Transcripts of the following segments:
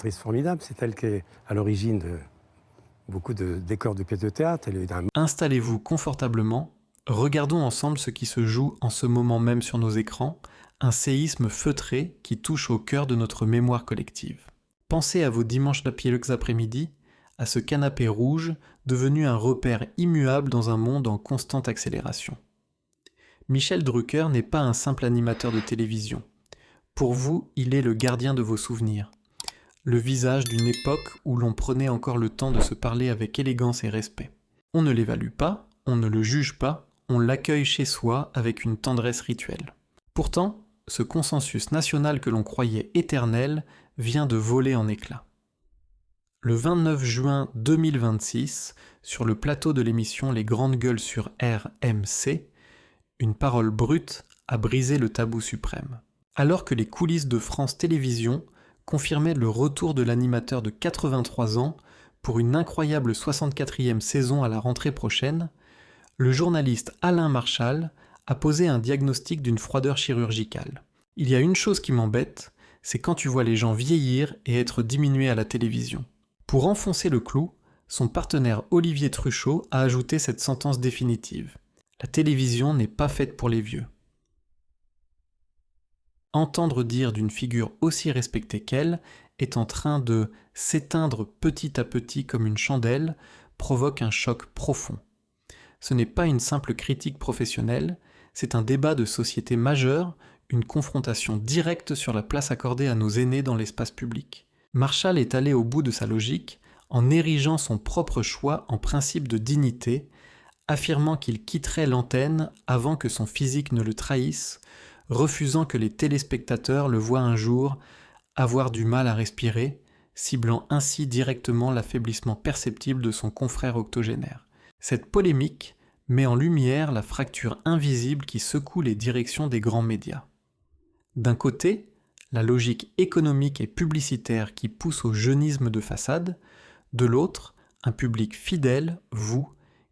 actrice formidable. C'est elle qui est à l'origine de beaucoup de décors de pièces de théâtre. Elle est d'un... Installez-vous confortablement, regardons ensemble ce qui se joue en ce moment même sur nos écrans, un séisme feutré qui touche au cœur de notre mémoire collective. Pensez à vos dimanches d'apilux après-midi, à ce canapé rouge devenu un repère immuable dans un monde en constante accélération. Michel Drucker n'est pas un simple animateur de télévision. Pour vous, il est le gardien de vos souvenirs. Le visage d'une époque où l'on prenait encore le temps de se parler avec élégance et respect. On ne l'évalue pas, on ne le juge pas, on l'accueille chez soi avec une tendresse rituelle. Pourtant, ce consensus national que l'on croyait éternel vient de voler en éclats. Le 29 juin 2026, sur le plateau de l'émission Les Grandes Gueules sur RMC, une parole brute a brisé le tabou suprême. Alors que les coulisses de France Télévisions confirmaient le retour de l'animateur de 83 ans pour une incroyable 64e saison à la rentrée prochaine, le journaliste Alain Marchal a posé un diagnostic d'une froideur chirurgicale. Il y a une chose qui m'embête, c'est quand tu vois les gens vieillir et être diminués à la télévision. Pour enfoncer le clou, son partenaire Olivier Truchot a ajouté cette sentence définitive. La télévision n'est pas faite pour les vieux. Entendre dire d'une figure aussi respectée qu'elle est en train de s'éteindre petit à petit comme une chandelle provoque un choc profond. Ce n'est pas une simple critique professionnelle, c'est un débat de société majeur, une confrontation directe sur la place accordée à nos aînés dans l'espace public. Marchal est allé au bout de sa logique en érigeant son propre choix en principe de dignité, affirmant qu'il quitterait l'antenne avant que son physique ne le trahisse, refusant que les téléspectateurs le voient un jour avoir du mal à respirer, ciblant ainsi directement l'affaiblissement perceptible de son confrère octogénaire. Cette polémique met en lumière la fracture invisible qui secoue les directions des grands médias. D'un côté, la logique économique et publicitaire qui pousse au jeunisme de façade, de l'autre, un public fidèle, vous,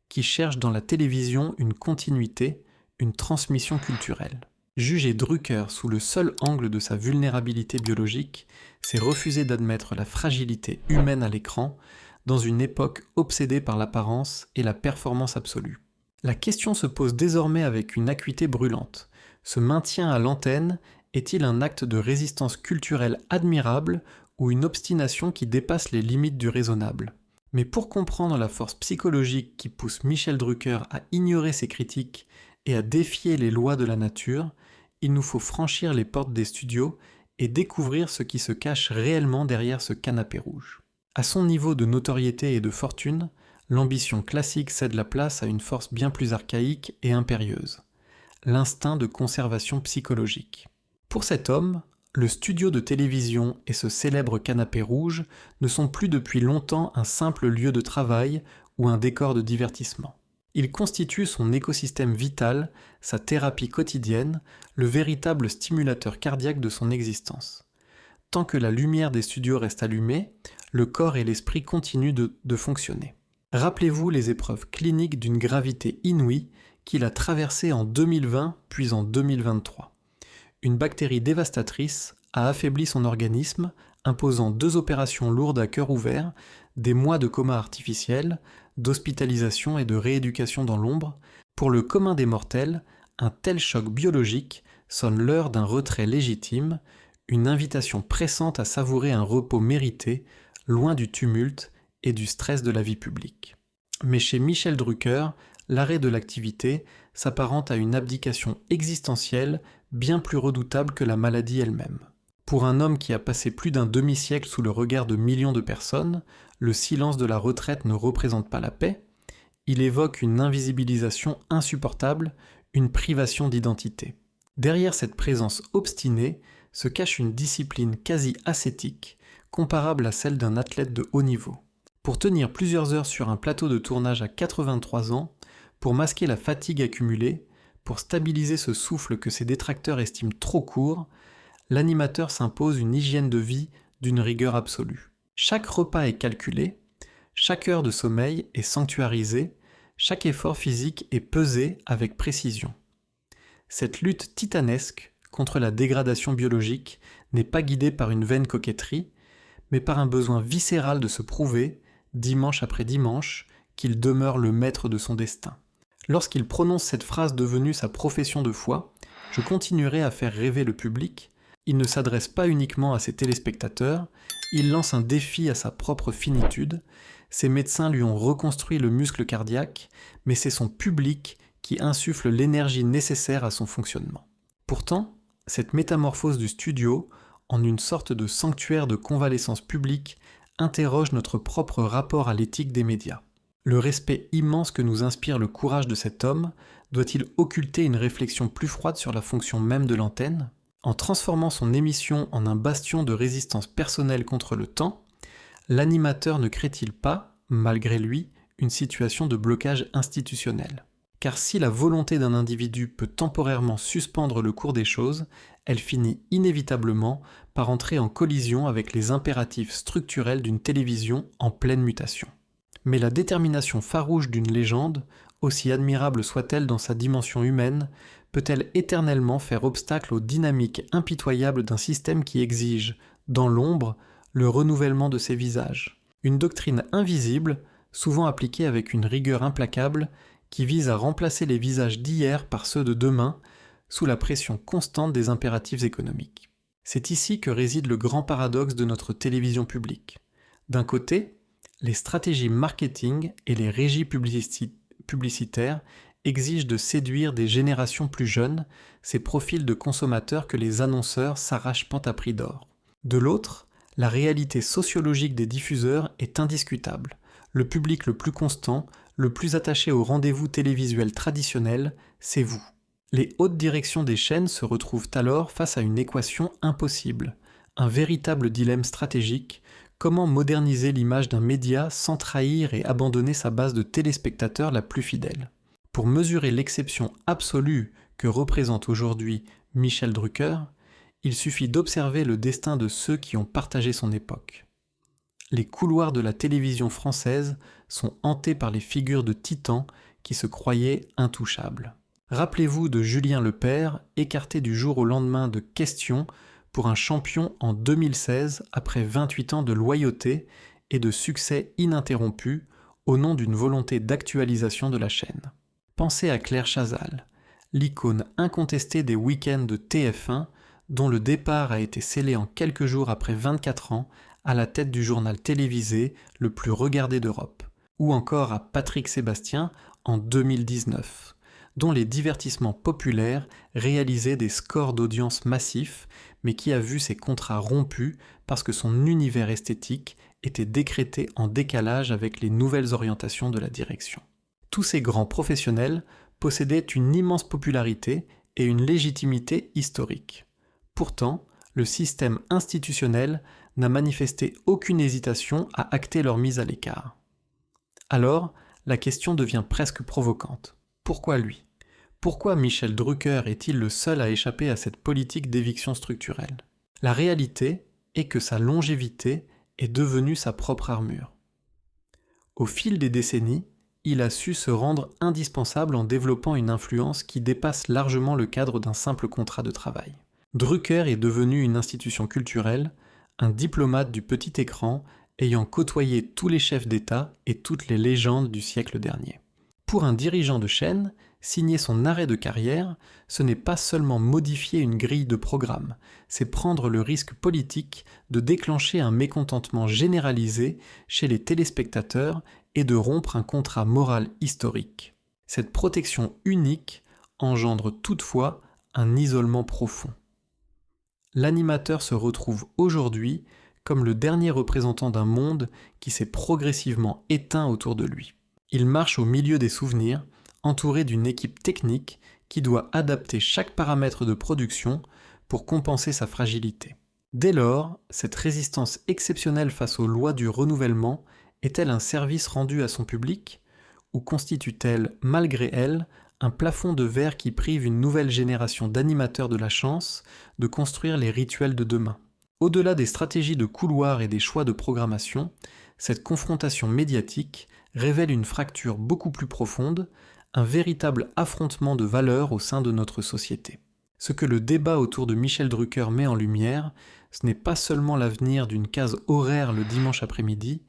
qui cherche dans la télévision une continuité, une transmission culturelle. Juger Drucker sous le seul angle de sa vulnérabilité biologique, c'est refuser d'admettre la fragilité humaine à l'écran dans une époque obsédée par l'apparence et la performance absolue. La question se pose désormais avec une acuité brûlante. Ce maintien à l'antenne est-il un acte de résistance culturelle admirable ou une obstination qui dépasse les limites du raisonnable ? Mais pour comprendre la force psychologique qui pousse Michel Drucker à ignorer ses critiques et à défier les lois de la nature, il nous faut franchir les portes des studios et découvrir ce qui se cache réellement derrière ce canapé rouge. À son niveau de notoriété et de fortune, l'ambition classique cède la place à une force bien plus archaïque et impérieuse, l'instinct de conservation psychologique. Pour cet homme, le studio de télévision et ce célèbre canapé rouge ne sont plus depuis longtemps un simple lieu de travail ou un décor de divertissement. Ils constituent son écosystème vital, sa thérapie quotidienne, le véritable stimulateur cardiaque de son existence. Tant que la lumière des studios reste allumée, le corps et l'esprit continuent de fonctionner. Rappelez-vous les épreuves cliniques d'une gravité inouïe qu'il a traversées en 2020 puis en 2023. Une bactérie dévastatrice a affaibli son organisme, imposant 2 opérations lourdes à cœur ouvert, des mois de coma artificiel, d'hospitalisation et de rééducation dans l'ombre. Pour le commun des mortels, un tel choc biologique sonne l'heure d'un retrait légitime, une invitation pressante à savourer un repos mérité, loin du tumulte et du stress de la vie publique. Mais chez Michel Drucker, l'arrêt de l'activité s'apparente à une abdication existentielle bien plus redoutable que la maladie elle-même. Pour un homme qui a passé plus d'un demi-siècle sous le regard de millions de personnes, le silence de la retraite ne représente pas la paix, il évoque une invisibilisation insupportable, une privation d'identité. Derrière cette présence obstinée se cache une discipline quasi ascétique, comparable à celle d'un athlète de haut niveau. Pour tenir plusieurs heures sur un plateau de tournage à 83 ans, pour masquer la fatigue accumulée, pour stabiliser ce souffle que ses détracteurs estiment trop court, l'animateur s'impose une hygiène de vie d'une rigueur absolue. Chaque repas est calculé, chaque heure de sommeil est sanctuarisée, chaque effort physique est pesé avec précision. Cette lutte titanesque contre la dégradation biologique n'est pas guidée par une vaine coquetterie, mais par un besoin viscéral de se prouver, dimanche après dimanche, qu'il demeure le maître de son destin. Lorsqu'il prononce cette phrase devenue sa profession de foi, je continuerai à faire rêver le public. Il ne s'adresse pas uniquement à ses téléspectateurs, il lance un défi à sa propre finitude. Ses médecins lui ont reconstruit le muscle cardiaque, mais c'est son public qui insuffle l'énergie nécessaire à son fonctionnement. Pourtant, cette métamorphose du studio, en une sorte de sanctuaire de convalescence publique, interroge notre propre rapport à l'éthique des médias. Le respect immense que nous inspire le courage de cet homme doit-il occulter une réflexion plus froide sur la fonction même de l'antenne ? En transformant son émission en un bastion de résistance personnelle contre le temps, l'animateur ne crée-t-il pas, malgré lui, une situation de blocage institutionnel ? Car si la volonté d'un individu peut temporairement suspendre le cours des choses, elle finit inévitablement par entrer en collision avec les impératifs structurels d'une télévision en pleine mutation. Mais la détermination farouche d'une légende, aussi admirable soit-elle dans sa dimension humaine, peut-elle éternellement faire obstacle aux dynamiques impitoyables d'un système qui exige, dans l'ombre, le renouvellement de ses visages ? Une doctrine invisible, souvent appliquée avec une rigueur implacable, qui vise à remplacer les visages d'hier par ceux de demain, sous la pression constante des impératifs économiques. C'est ici que réside le grand paradoxe de notre télévision publique. D'un côté, les stratégies marketing et les régies publicitaires exigent de séduire des générations plus jeunes, ces profils de consommateurs que les annonceurs s'arrachent à prix d'or. De l'autre, la réalité sociologique des diffuseurs est indiscutable. Le public le plus constant, le plus attaché au rendez-vous télévisuel traditionnel, c'est vous. Les hautes directions des chaînes se retrouvent alors face à une équation impossible, un véritable dilemme stratégique. Comment moderniser l'image d'un média sans trahir et abandonner sa base de téléspectateurs la plus fidèle ? Pour mesurer l'exception absolue que représente aujourd'hui Michel Drucker, il suffit d'observer le destin de ceux qui ont partagé son époque. Les couloirs de la télévision française sont hantés par les figures de titans qui se croyaient intouchables. Rappelez-vous de Julien Lepers, écarté du jour au lendemain de questions pour un champion en 2016 après 28 ans de loyauté et de succès ininterrompu au nom d'une volonté d'actualisation de la chaîne. Pensez à Claire Chazal, l'icône incontestée des week-ends de TF1 dont le départ a été scellé en quelques jours après 24 ans à la tête du journal télévisé le plus regardé d'Europe, ou encore à Patrick Sébastien en 2019, dont les divertissements populaires réalisaient des scores d'audience massifs, mais qui a vu ses contrats rompus parce que son univers esthétique était décrété en décalage avec les nouvelles orientations de la direction. Tous ces grands professionnels possédaient une immense popularité et une légitimité historique. Pourtant, le système institutionnel n'a manifesté aucune hésitation à acter leur mise à l'écart. Alors, la question devient presque provocante. Pourquoi lui ? Pourquoi Michel Drucker est-il le seul à échapper à cette politique d'éviction structurelle ? La réalité est que sa longévité est devenue sa propre armure. Au fil des décennies, il a su se rendre indispensable en développant une influence qui dépasse largement le cadre d'un simple contrat de travail. Drucker est devenu une institution culturelle, un diplomate du petit écran ayant côtoyé tous les chefs d'État et toutes les légendes du siècle dernier. Pour un dirigeant de chaîne, signer son arrêt de carrière, ce n'est pas seulement modifier une grille de programme, c'est prendre le risque politique de déclencher un mécontentement généralisé chez les téléspectateurs et de rompre un contrat moral historique. Cette protection unique engendre toutefois un isolement profond. L'animateur se retrouve aujourd'hui comme le dernier représentant d'un monde qui s'est progressivement éteint autour de lui. Il marche au milieu des souvenirs, entouré d'une équipe technique qui doit adapter chaque paramètre de production pour compenser sa fragilité. Dès lors, cette résistance exceptionnelle face aux lois du renouvellement est-elle un service rendu à son public, ou constitue-t-elle, malgré elle, un plafond de verre qui prive une nouvelle génération d'animateurs de la chance de construire les rituels de demain ? Au-delà des stratégies de couloir et des choix de programmation, cette confrontation médiatique révèle une fracture beaucoup plus profonde, un véritable affrontement de valeurs au sein de notre société. Ce que le débat autour de Michel Drucker met en lumière, ce n'est pas seulement l'avenir d'une case horaire le dimanche après-midi,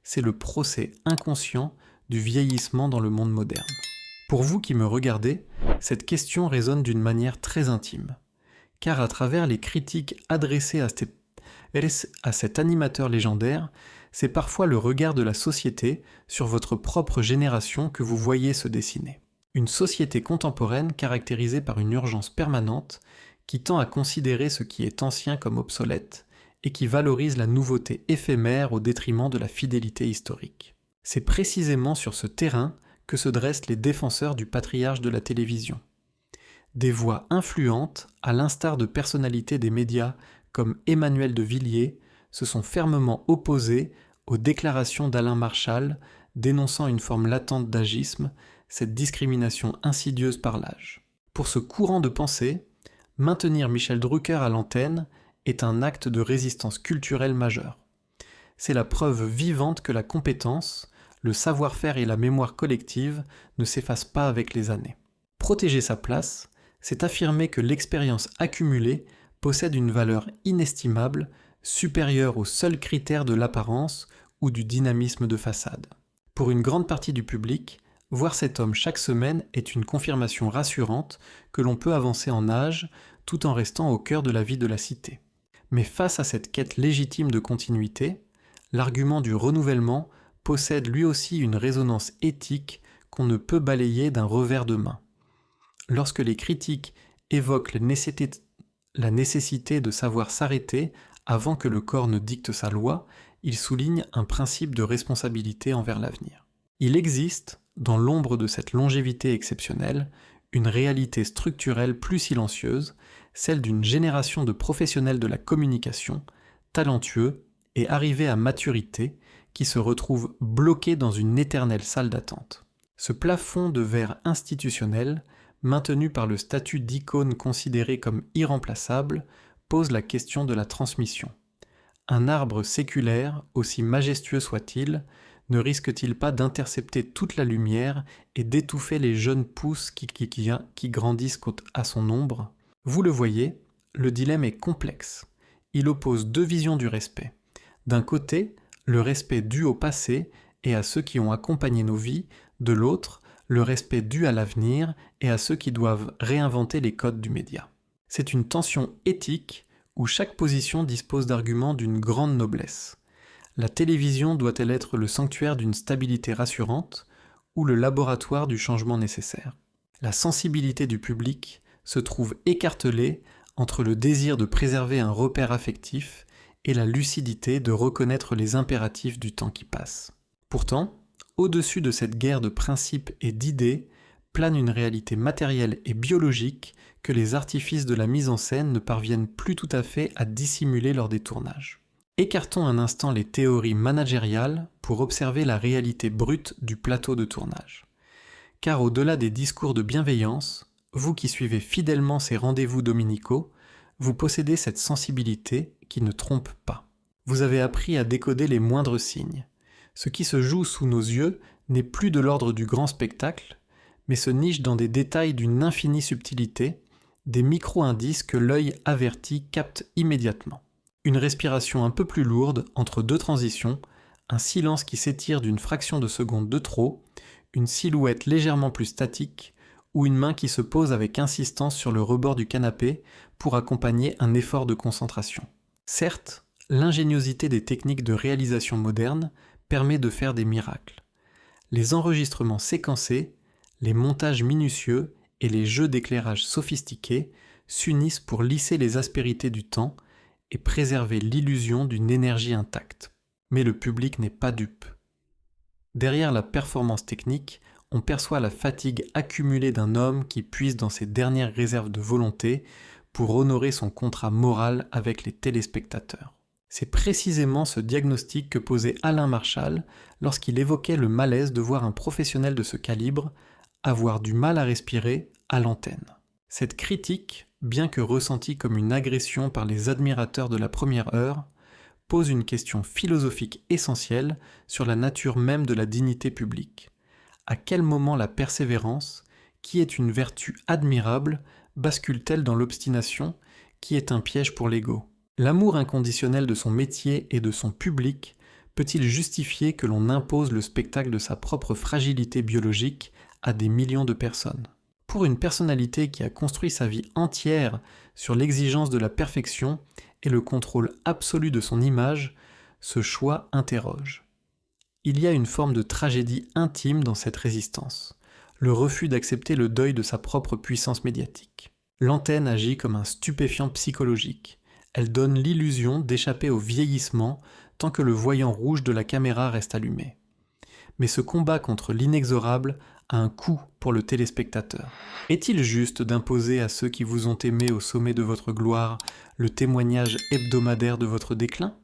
c'est le procès inconscient du vieillissement dans le monde moderne. Pour vous qui me regardez, cette question résonne d'une manière très intime, car à travers les critiques adressées à cet animateur légendaire, c'est parfois le regard de la société sur votre propre génération que vous voyez se dessiner. Une société contemporaine caractérisée par une urgence permanente qui tend à considérer ce qui est ancien comme obsolète et qui valorise la nouveauté éphémère au détriment de la fidélité historique. C'est précisément sur ce terrain que se dressent les défenseurs du patriarche de la télévision. Des voix influentes, à l'instar de personnalités des médias comme Emmanuel de Villiers, se sont fermement opposées aux déclarations d'Alain Marchal dénonçant une forme latente d'agisme, cette discrimination insidieuse par l'âge. Pour ce courant de pensée, maintenir Michel Drucker à l'antenne est un acte de résistance culturelle majeure. C'est la preuve vivante que la compétence, le savoir-faire et la mémoire collective ne s'effacent pas avec les années. Protéger sa place, c'est affirmer que l'expérience accumulée possède une valeur inestimable, supérieure aux seuls critères de l'apparence ou du dynamisme de façade. Pour une grande partie du public, voir cet homme chaque semaine est une confirmation rassurante que l'on peut avancer en âge tout en restant au cœur de la vie de la cité. Mais face à cette quête légitime de continuité, l'argument du renouvellement possède lui aussi une résonance éthique qu'on ne peut balayer d'un revers de main. Lorsque les critiques évoquent la nécessité de savoir s'arrêter avant que le corps ne dicte sa loi, ils soulignent un principe de responsabilité envers l'avenir. Il existe, dans l'ombre de cette longévité exceptionnelle, une réalité structurelle plus silencieuse, celle d'une génération de professionnels de la communication, talentueux et arrivés à maturité, qui se retrouvent bloqués dans une éternelle salle d'attente. Ce plafond de verre institutionnel, maintenu par le statut d'icône considéré comme irremplaçable, pose la question de la transmission. Un arbre séculaire, aussi majestueux soit-il, ne risque-t-il pas d'intercepter toute la lumière et d'étouffer les jeunes pousses qui grandissent à son ombre ? Vous le voyez, le dilemme est complexe. Il oppose deux visions du respect. D'un côté, le respect dû au passé et à ceux qui ont accompagné nos vies, de l'autre, le respect dû à l'avenir et à ceux qui doivent réinventer les codes du média. C'est une tension éthique où chaque position dispose d'arguments d'une grande noblesse. La télévision doit-elle être le sanctuaire d'une stabilité rassurante ou le laboratoire du changement nécessaire ? La sensibilité du public se trouve écartelée entre le désir de préserver un repère affectif et la lucidité de reconnaître les impératifs du temps qui passe. Pourtant, au-dessus de cette guerre de principes et d'idées, plane une réalité matérielle et biologique que les artifices de la mise en scène ne parviennent plus tout à fait à dissimuler lors des tournages. Écartons un instant les théories managériales pour observer la réalité brute du plateau de tournage. Car au-delà des discours de bienveillance, vous qui suivez fidèlement ces rendez-vous dominicaux, vous possédez cette sensibilité qui ne trompe pas. Vous avez appris à décoder les moindres signes. Ce qui se joue sous nos yeux n'est plus de l'ordre du grand spectacle, mais se niche dans des détails d'une infinie subtilité, des micro-indices que l'œil averti capte immédiatement. Une respiration un peu plus lourde entre deux transitions, un silence qui s'étire d'une fraction de seconde de trop, une silhouette légèrement plus statique, ou une main qui se pose avec insistance sur le rebord du canapé pour accompagner un effort de concentration. Certes, l'ingéniosité des techniques de réalisation modernes permet de faire des miracles. Les enregistrements séquencés, les montages minutieux et les jeux d'éclairage sophistiqués s'unissent pour lisser les aspérités du temps et préserver l'illusion d'une énergie intacte. Mais le public n'est pas dupe. Derrière la performance technique, on perçoit la fatigue accumulée d'un homme qui puise dans ses dernières réserves de volonté pour honorer son contrat moral avec les téléspectateurs. C'est précisément ce diagnostic que posait Alain Marchal lorsqu'il évoquait le malaise de voir un professionnel de ce calibre avoir du mal à respirer à l'antenne. Cette critique, bien que ressentie comme une agression par les admirateurs de la première heure, pose une question philosophique essentielle sur la nature même de la dignité publique. À quel moment la persévérance, qui est une vertu admirable, bascule-t-elle dans l'obstination, qui est un piège pour l'ego? L'amour inconditionnel de son métier et de son public peut-il justifier que l'on impose le spectacle de sa propre fragilité biologique à des millions de personnes? Pour une personnalité qui a construit sa vie entière sur l'exigence de la perfection et le contrôle absolu de son image, ce choix interroge. Il y a une forme de tragédie intime dans cette résistance, le refus d'accepter le deuil de sa propre puissance médiatique. L'antenne agit comme un stupéfiant psychologique. Elle donne l'illusion d'échapper au vieillissement tant que le voyant rouge de la caméra reste allumé. Mais ce combat contre l'inexorable a un coût pour le téléspectateur. Est-il juste d'imposer à ceux qui vous ont aimé au sommet de votre gloire le témoignage hebdomadaire de votre déclin?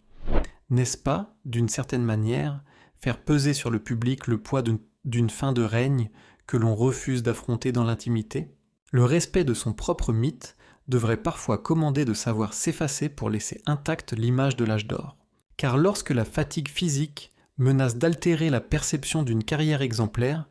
N'est-ce pas, d'une certaine manière, faire peser sur le public le poids d'une fin de règne que l'on refuse d'affronter dans l'intimité? Le respect de son propre mythe devrait parfois commander de savoir s'effacer pour laisser intacte l'image de l'âge d'or. Car lorsque la fatigue physique menace d'altérer la perception d'une carrière exemplaire,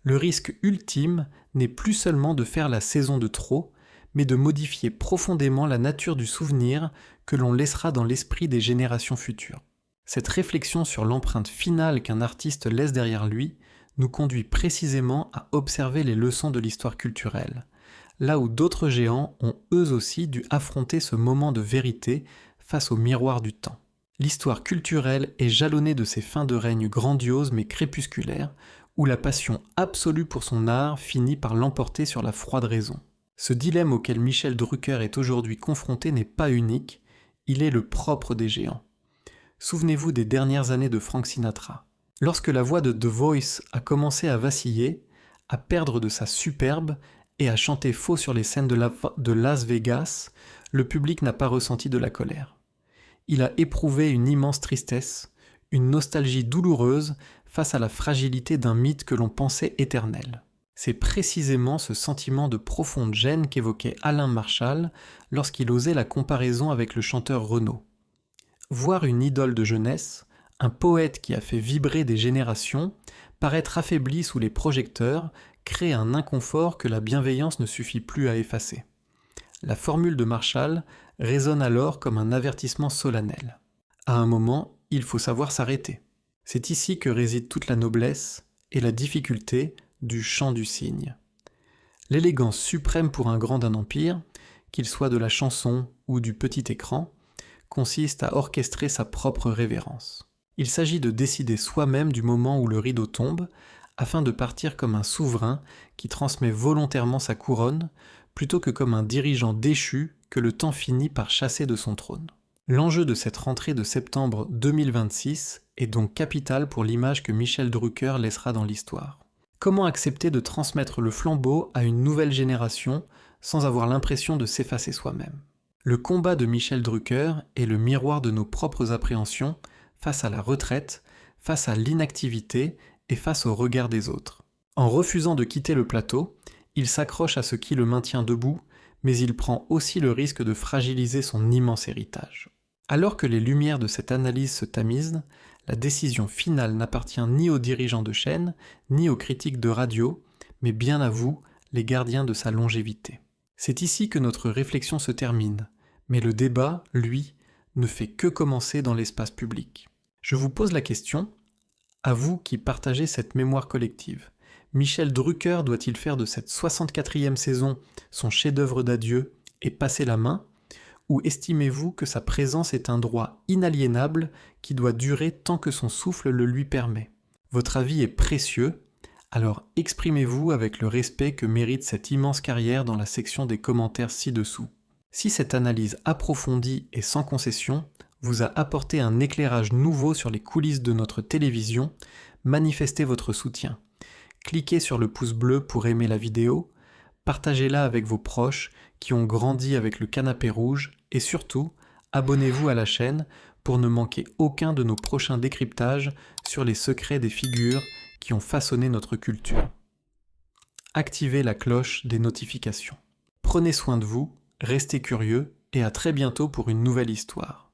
le risque ultime n'est plus seulement de faire la saison de trop, mais de modifier profondément la nature du souvenir que l'on laissera dans l'esprit des générations futures. Cette réflexion sur l'empreinte finale qu'un artiste laisse derrière lui nous conduit précisément à observer les leçons de l'histoire culturelle, là où d'autres géants ont eux aussi dû affronter ce moment de vérité face au miroir du temps. L'histoire culturelle est jalonnée de ces fins de règne grandioses mais crépusculaires, où la passion absolue pour son art finit par l'emporter sur la froide raison. Ce dilemme auquel Michel Drucker est aujourd'hui confronté n'est pas unique, il est le propre des géants. Souvenez-vous des dernières années de Frank Sinatra. Lorsque la voix de The Voice a commencé à vaciller, à perdre de sa superbe et à chanter faux sur les scènes de Las Vegas, le public n'a pas ressenti de la colère. Il a éprouvé une immense tristesse, une nostalgie douloureuse face à la fragilité d'un mythe que l'on pensait éternel. C'est précisément ce sentiment de profonde gêne qu'évoquait Alain Marchal lorsqu'il osait la comparaison avec le chanteur Renaud. Voir une idole de jeunesse, un poète qui a fait vibrer des générations, paraître affaibli sous les projecteurs, crée un inconfort que la bienveillance ne suffit plus à effacer. La formule de Marchal résonne alors comme un avertissement solennel. À un moment, il faut savoir s'arrêter. C'est ici que réside toute la noblesse et la difficulté du chant du cygne. L'élégance suprême pour un grand d'un empire, qu'il soit de la chanson ou du petit écran, consiste à orchestrer sa propre révérence. Il s'agit de décider soi-même du moment où le rideau tombe, afin de partir comme un souverain qui transmet volontairement sa couronne, plutôt que comme un dirigeant déchu que le temps finit par chasser de son trône. L'enjeu de cette rentrée de septembre 2026 est donc capital pour l'image que Michel Drucker laissera dans l'histoire. Comment accepter de transmettre le flambeau à une nouvelle génération sans avoir l'impression de s'effacer soi-même? Le combat de Michel Drucker est le miroir de nos propres appréhensions face à la retraite, face à l'inactivité et face au regard des autres. En refusant de quitter le plateau, il s'accroche à ce qui le maintient debout, mais il prend aussi le risque de fragiliser son immense héritage. Alors que les lumières de cette analyse se tamisent, la décision finale n'appartient ni aux dirigeants de chaîne, ni aux critiques de radio, mais bien à vous, les gardiens de sa longévité. C'est ici que notre réflexion se termine, mais le débat, lui, ne fait que commencer dans l'espace public. Je vous pose la question, à vous qui partagez cette mémoire collective. Michel Drucker doit-il faire de cette 64e saison son chef-d'œuvre d'adieu et passer la main? Ou estimez-vous que sa présence est un droit inaliénable qui doit durer tant que son souffle le lui permet? Votre avis est précieux, alors exprimez-vous avec le respect que mérite cette immense carrière dans la section des commentaires ci-dessous. Si cette analyse approfondie et sans concession vous a apporté un éclairage nouveau sur les coulisses de notre télévision, manifestez votre soutien. Cliquez sur le pouce bleu pour aimer la vidéo, partagez-la avec vos proches qui ont grandi avec le canapé rouge et surtout, abonnez-vous à la chaîne pour ne manquer aucun de nos prochains décryptages sur les secrets des figures qui ont façonné notre culture. Activez la cloche des notifications. Prenez soin de vous, restez curieux et à très bientôt pour une nouvelle histoire.